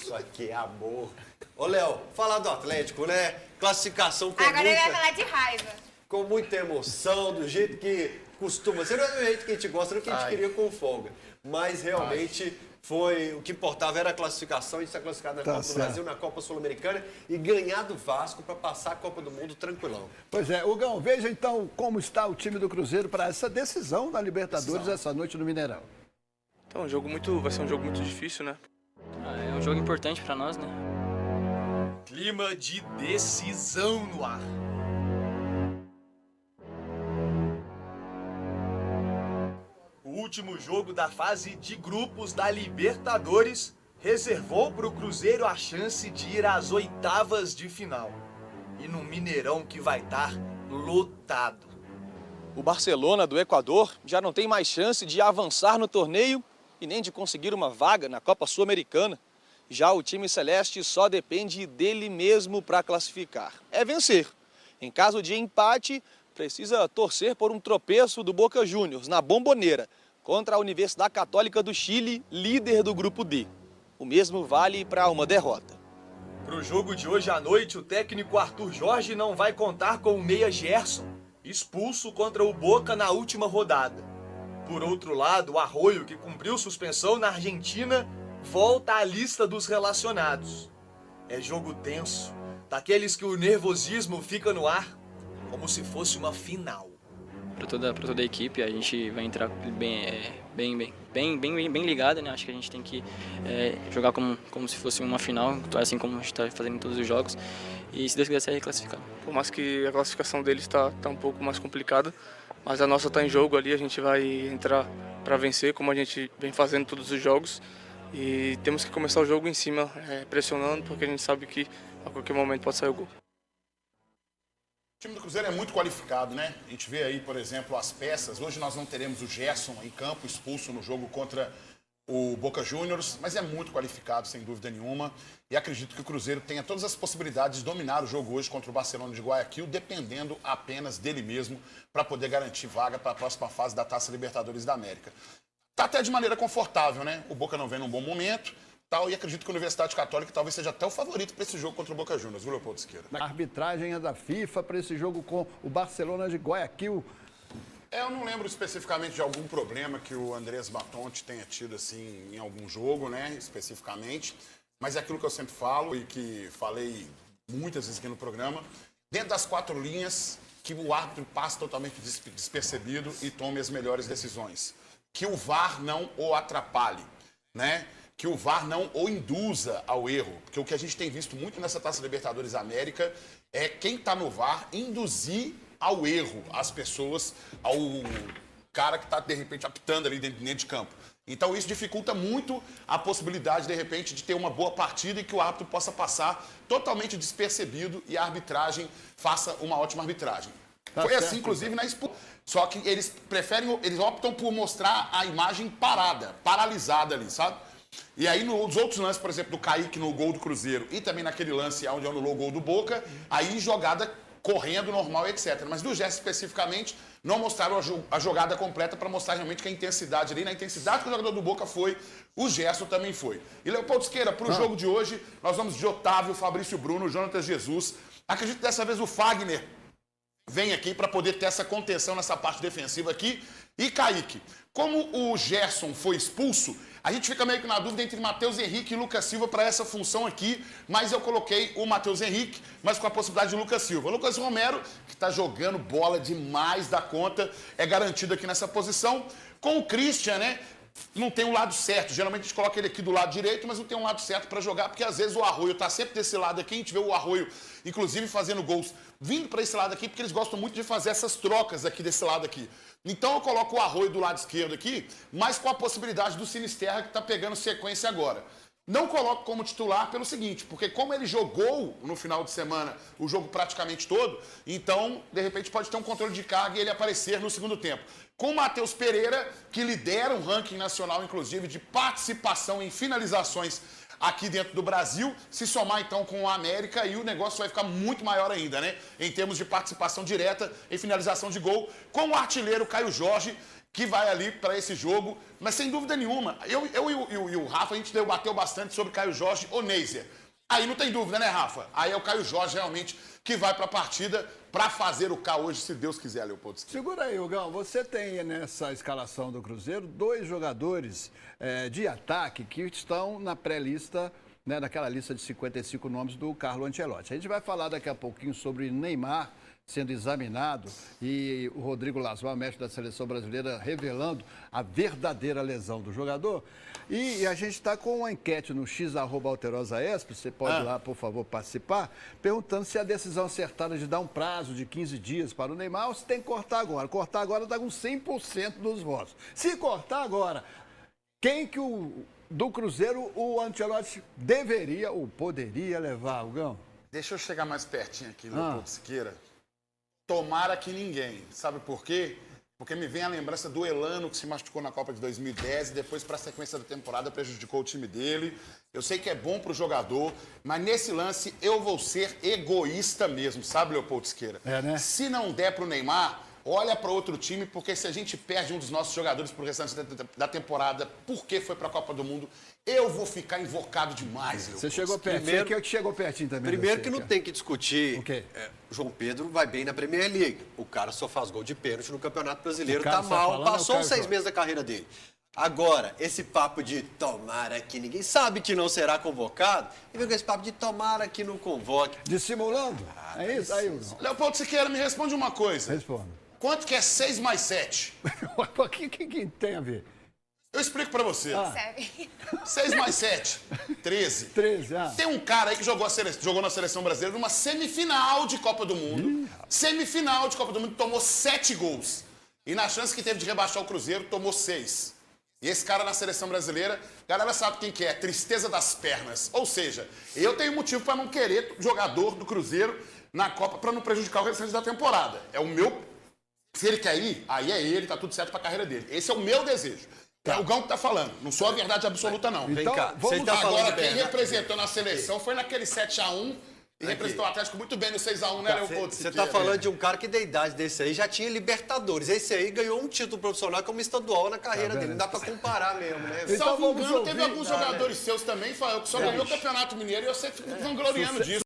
Isso aqui é amor. Ô, Léo, falar do Atlético, né? Classificação com Agora ele vai falar de raiva. com muita emoção, do jeito que costuma ser. Não é do jeito que a gente gosta, não que a gente queria com folga. Mas realmente foi o que importava era a classificação, a gente está classificado na Copa do Brasil, na Copa Sul-Americana e ganhar do Vasco para passar a Copa do Mundo tranquilão. Pois é, Hugão, veja então como está o time do Cruzeiro para essa decisão da Libertadores essa noite no Mineirão. Então, vai ser um jogo muito difícil, né? É um jogo importante para nós, né? Clima de decisão no ar. O último jogo da fase de grupos da Libertadores reservou para o Cruzeiro a chance de ir às oitavas de final. E no Mineirão que vai estar lotado. O Barcelona do Equador já não tem mais chance de avançar no torneio e nem de conseguir uma vaga na Copa Sul-Americana. Já o time celeste só depende dele mesmo para classificar. É vencer. Em caso de empate, precisa torcer por um tropeço do Boca Juniors na Bombonera contra a Universidade Católica do Chile, líder do grupo D. O mesmo vale para uma derrota. Para o jogo de hoje à noite, o técnico Arthur Jorge não vai contar com o meia Gerson, expulso contra o Boca na última rodada. Por outro lado, o Arroyo, que cumpriu suspensão na Argentina, volta à lista dos relacionados. É jogo tenso, daqueles que o nervosismo fica no ar, como se fosse uma final. Para toda a equipe, a gente vai entrar bem ligado, né? Acho que a gente tem que jogar como se fosse uma final, assim como a gente está fazendo em todos os jogos. E se Deus quiser, ser classificado. Por mais que a classificação deles está um pouco mais complicada, mas a nossa está em jogo ali, a gente vai entrar para vencer, como a gente vem fazendo todos os jogos. E temos que começar o jogo em cima, pressionando, porque a gente sabe que a qualquer momento pode sair o gol. O time do Cruzeiro é muito qualificado, né? A gente vê aí, por exemplo, as peças. Hoje nós não teremos o Gerson em campo, expulso no jogo contra o Boca Juniors, mas é muito qualificado, sem dúvida nenhuma. E acredito que o Cruzeiro tenha todas as possibilidades de dominar o jogo hoje contra o Barcelona de Guayaquil, dependendo apenas dele mesmo, para poder garantir vaga para a próxima fase da Taça Libertadores da América. Tá até de maneira confortável, né? O Boca não vem num bom momento. E acredito que a Universidade Católica talvez seja até o favorito para esse jogo contra o Boca Juniors, viu, Leopoldo Siqueira? A arbitragem é da FIFA para esse jogo com o Barcelona de Guayaquil. Eu não lembro especificamente de algum problema que o Andrés Batonte tenha tido assim em algum jogo, né, especificamente. Mas é aquilo que eu sempre falo e que falei muitas vezes aqui no programa. Dentro das quatro linhas, que o árbitro passe totalmente despercebido e tome as melhores decisões. Que o VAR não o atrapalhe, né? Que o VAR não o induza ao erro. Porque o que a gente tem visto muito nessa Taça Libertadores América é quem está no VAR induzir ao erro as pessoas, ao cara que está, de repente, apitando ali dentro de campo. Então isso dificulta muito a possibilidade, de repente, de ter uma boa partida e que o árbitro possa passar totalmente despercebido e a arbitragem faça uma ótima arbitragem. Foi assim, inclusive, na expulsão. Só que eles optam por mostrar a imagem paralisada ali, sabe? E aí, nos outros lances, por exemplo, do Kaique no gol do Cruzeiro e também naquele lance onde anulou o gol do Boca, aí jogada correndo normal, etc. Mas do Gerson especificamente, não mostraram a jogada completa para mostrar realmente que a intensidade ali, na intensidade que o jogador do Boca foi, o Gerson também foi. E Leopoldo Siqueira, para o jogo de hoje, nós vamos de Otávio, Fabrício Bruno, Jonatas Jesus. Acredito que dessa vez o Fagner vem aqui para poder ter essa contenção nessa parte defensiva aqui. E Kaique, como o Gerson foi expulso, a gente fica meio que na dúvida entre Matheus Henrique e Lucas Silva para essa função aqui, mas eu coloquei o Matheus Henrique, mas com a possibilidade de Lucas Silva. Lucas Romero, que está jogando bola demais da conta, é garantido aqui nessa posição. Com o Christian, né? Não tem um lado certo. Geralmente a gente coloca ele aqui do lado direito, mas não tem um lado certo para jogar, porque às vezes o Arroyo está sempre desse lado aqui. A gente vê o Arroyo, inclusive, fazendo gols vindo para esse lado aqui, porque eles gostam muito de fazer essas trocas aqui desse lado aqui. Então eu coloco o Arroyo do lado esquerdo aqui, mas com a possibilidade do Sinisterra, que está pegando sequência agora. Não coloco como titular pelo seguinte, porque como ele jogou no final de semana o jogo praticamente todo, então, de repente, pode ter um controle de carga e ele aparecer no segundo tempo. Com o Matheus Pereira, que lidera um ranking nacional, inclusive, de participação em finalizações aqui dentro do Brasil, se somar então com o América, e o negócio vai ficar muito maior ainda, né? Em termos de participação direta em finalização de gol, com o artilheiro Caio Jorge, que vai ali para esse jogo, mas sem dúvida nenhuma, eu e o Rafa, a gente debateu bastante sobre Caio Jorge ou Neiser. Aí não tem dúvida, né, Rafa? Aí é o Caio Jorge realmente que vai para a partida para fazer o K hoje, se Deus quiser, Leopoldo. Segura aí, Hugão. Você tem nessa escalação do Cruzeiro 2 jogadores de ataque que estão na pré-lista, né, naquela lista de 55 nomes do Carlo Ancelotti. A gente vai falar daqui a pouquinho sobre Neymar sendo examinado e o Rodrigo Lasval, mestre da seleção brasileira, revelando a verdadeira lesão do jogador. E a gente está com uma enquete no x@alterosaesp, você pode ir lá, por favor, participar, perguntando se a decisão acertada de dar um prazo de 15 dias para o Neymar ou se tem que cortar agora. Cortar agora está com 100% dos votos. Se cortar agora, quem que do Cruzeiro o Ancelotti deveria ou poderia levar, Hugão? Deixa eu chegar mais pertinho aqui, Leopoldo Siqueira. Tomara que ninguém. Sabe por quê? Porque me vem a lembrança do Elano, que se machucou na Copa de 2010 e depois, para a sequência da temporada, prejudicou o time dele. Eu sei que é bom para o jogador, mas nesse lance eu vou ser egoísta mesmo, sabe, Leopoldo Siqueira? É, né? Se não der para o Neymar, olha para outro time, porque se a gente perde um dos nossos jogadores pro restante da temporada, porque foi para a Copa do Mundo, eu vou ficar invocado demais, Leopoldo. Você chegou pertinho, Primeiro- quem é que chegou pertinho também? Primeiro você, que não cara? tem que discutir. O quê? João Pedro vai bem na Premier League. O cara só faz gol de pênalti no Campeonato Brasileiro. O cara Tá só mal, falando é o passou Caio os 6 Jorge. meses da carreira dele. Agora, esse papo de tomara que ninguém sabe que não será convocado, e vem com esse papo de tomara que não convoque. Dissimulando? É isso? Aí, Hugão. Leopoldo Siqueira, me responde uma coisa. Responda. Quanto que é 6 mais 7? O que tem a ver? Eu explico para você. Serve. 6 mais 7, 13. 13, Tem um cara aí que jogou na seleção brasileira numa semifinal de Copa do Mundo. Semifinal de Copa do Mundo, tomou 7 gols. E na chance que teve de rebaixar o Cruzeiro, tomou 6. E esse cara na seleção brasileira, a galera sabe quem que é, tristeza das pernas. Ou seja, eu tenho motivo para não querer jogador do Cruzeiro na Copa para não prejudicar o restante da temporada. É o meu. Se ele quer ir, aí é ele, tá tudo certo pra carreira dele. Esse é o meu desejo. É o Gão que tá falando, não sou a verdade absoluta, não. Então, cá, vamos você tá falando Agora, quem bem, né? representou na seleção foi naquele 7x1 e representou o Atlético muito bem no 6x1, né, Leopoldo Você Siqueira? tá falando de um cara que da idade desse aí já tinha Libertadores. Esse aí ganhou um título profissional como estadual na carreira dele. Não dá pra comparar mesmo, né? Então Salvo vamos engano, teve ouvir. alguns jogadores seus também, que só ganhou o Campeonato Mineiro e eu sempre fico vangloriando disso.